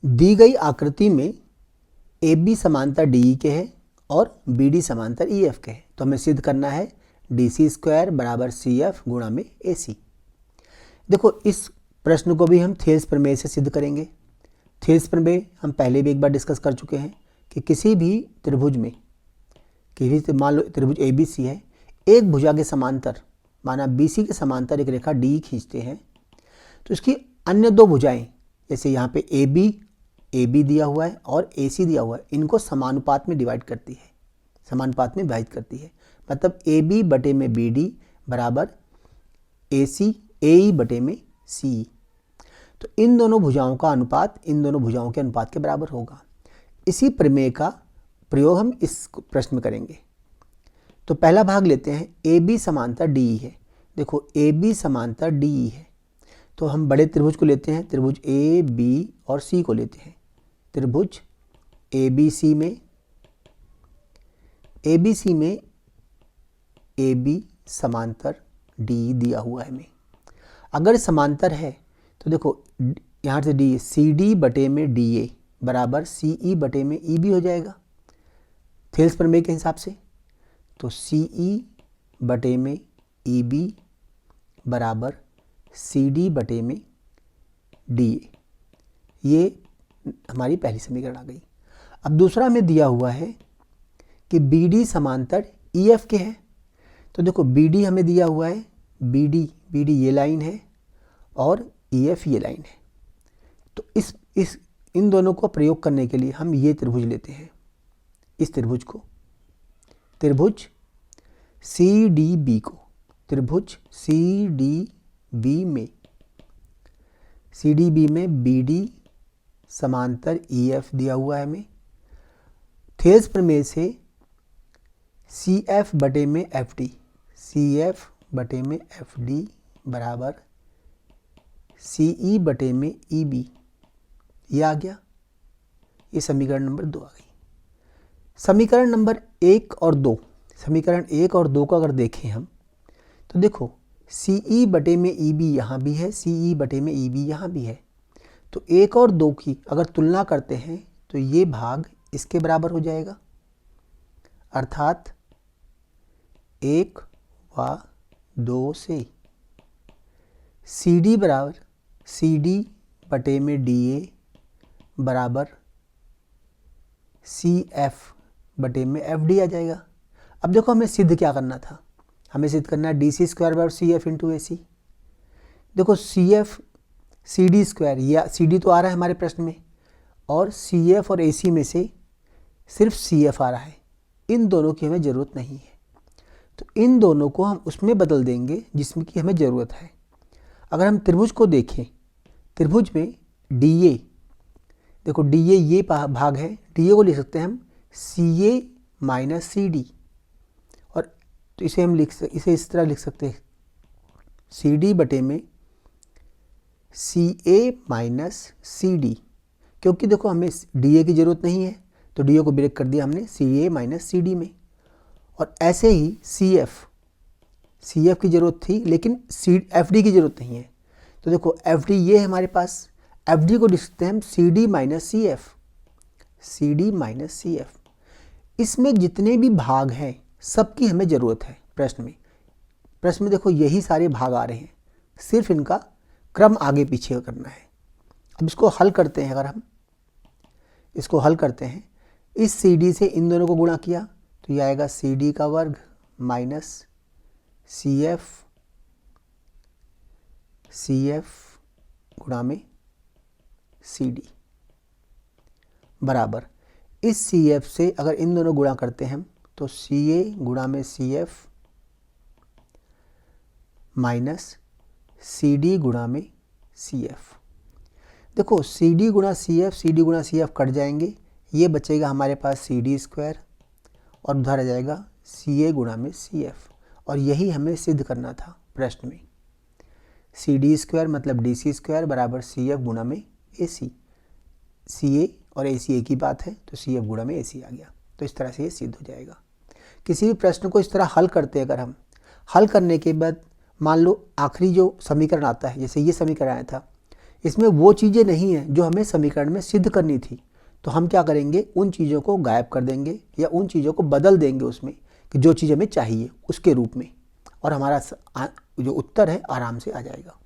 दी गई आकृति में ए बी समांतर डी ई के है और बी डी समांतर ई एफ के है, तो हमें सिद्ध करना है डी सी स्क्वायर बराबर सी एफ गुणा में ए सी। देखो इस प्रश्न को भी हम थेल्स प्रमेय से सिद्ध करेंगे। थेल्स प्रमेय हम पहले भी एक बार डिस्कस कर चुके हैं कि किसी भी त्रिभुज में, मान लो त्रिभुज ए बी सी है, एक भुजा के समांतर माना बी सी के समांतर एक रेखा डी खींचते हैं, तो इसकी अन्य दो भुजाएं, जैसे यहाँ पे ए बी दिया हुआ है और ए सी दिया हुआ है, इनको समानुपात में डिवाइड करती है, समानुपात में विभाजित करती है। मतलब ए बी बटे में बी डी बराबर ए सी ए ई बटे में सी ई। तो इन दोनों भुजाओं का अनुपात इन दोनों भुजाओं के अनुपात के बराबर होगा। इसी प्रमेय का प्रयोग हम इस प्रश्न में करेंगे। तो पहला भाग लेते हैं, ए बी समांतर डी ई है। देखो ए बी समांतर डी ई है, तो हम बड़े त्रिभुज को लेते हैं, त्रिभुज ए बी और सी को लेते हैं। त्रिभुज ए बी सी में ए बी समांतर डी दिया हुआ है हमें। अगर समांतर है तो देखो यहाँ से डी सी डी बटे में डी ए बराबर सी ई बटे में ई बी हो जाएगा थेल्स प्रमेय के हिसाब से। तो सी ई बटे में ई बी बराबर सी डी बटे में डी ए, ये हमारी पहली समीकरण आ गई। अब दूसरा हमें दिया हुआ है कि बी डी समांतर ई एफ के है। तो देखो बी डी हमें दिया हुआ है, बी डी ये लाइन है और ई एफ ये लाइन है। तो इन दोनों को प्रयोग करने के लिए हम ये त्रिभुज लेते हैं, इस त्रिभुज को, त्रिभुज सी डी बी को, त्रिभुज सी डी बी में बी डी समांतर ई एफ दिया हुआ है हमें। थेल्स प्रमेय से सी एफ बटे में एफ डी, सी एफ बटे में एफ डी बराबर सी ई बटे में ई बी, ये आ गया। ये समीकरण नंबर 2 आ गई। समीकरण नंबर 1 और 2, समीकरण 1 और 2 को अगर देखें हम, तो देखो सी ई बटे में ई बी यहाँ भी है, सी ई बटे में ई बी यहाँ भी है। तो 1 और 2 की अगर तुलना करते हैं तो ये भाग इसके बराबर हो जाएगा, अर्थात 1 व 2 से सी डी बराबर सी डी बटे में डी ए बराबर सी एफ बटे में एफ डी आ जाएगा। अब देखो हमें सिद्ध क्या करना था, हमें सिद्ध करना है डी सी स्क्वायर बराबर C F into a C. देखो C F C D square, या सी डी तो आ रहा है हमारे प्रश्न में, और सी एफ और ए सी में से सिर्फ सी एफ आ रहा है, इन दोनों की हमें ज़रूरत नहीं है। तो इन दोनों को हम उसमें बदल देंगे जिसमें कि हमें ज़रूरत है। अगर हम त्रिभुज को देखें, त्रिभुज में डी ए, देखो डी ए ये भाग है, डी ए को लिख सकते हैं हम सी ए माइनस सी डी, और तो इसे हम इसे इस तरह लिख सकते हैं सी डी बटे में सी ए माइनस सी डी, क्योंकि देखो हमें डी ए की ज़रूरत नहीं है तो डी ए को ब्रेक कर दिया हमने सी ए माइनस सी डी में। और ऐसे ही सी एफ की ज़रूरत थी लेकिन एफ डी की ज़रूरत नहीं है। तो देखो एफ डी ये है हमारे पास, एफ डी को लिख सकते हैं हम C D minus C F, C D minus C F. इसमें जितने भी भाग हैं सबकी हमें ज़रूरत है प्रश्न में देखो यही सारे भाग आ रहे हैं, सिर्फ इनका क्रम आगे पीछे करना है। अब इसको हल करते हैं, अगर हम इसको हल करते हैं, इस सी डी से इन दोनों को गुणा किया तो ये आएगा सी डी का वर्ग माइनस सी एफ गुणा में सी डी बराबर, इस सी एफ से अगर इन दोनों गुणा करते हैं हम तो सी ए गुणा में C F minus C D गुणा में सी एफ। देखो सी डी गुणा सी एफ कट जाएंगे, ये बचेगा हमारे पास सी डी स्क्वायर और उधर आ जाएगा सी ए गुणा में सी एफ। और यही हमें सिद्ध करना था प्रश्न में। सी डी स्क्वायर मतलब डी सी स्क्वायर बराबर सी एफ गुणा में ए सी, सी ए और ए सी एक ही बात है, तो सी एफ गुणा में ए सी आ गया। तो इस तरह से ये सिद्ध हो जाएगा। किसी भी प्रश्न को इस तरह हल करते हैं अगर हम, हल करने के बाद मान लो आखिरी जो समीकरण आता है, जैसे ये समीकरण आया था, इसमें वो चीज़ें नहीं हैं जो हमें समीकरण में सिद्ध करनी थी। तो हम क्या करेंगे, उन चीज़ों को गायब कर देंगे या उन चीज़ों को बदल देंगे उसमें कि जो चीज़ हमें चाहिए उसके रूप में, और हमारा जो उत्तर है आराम से आ जाएगा।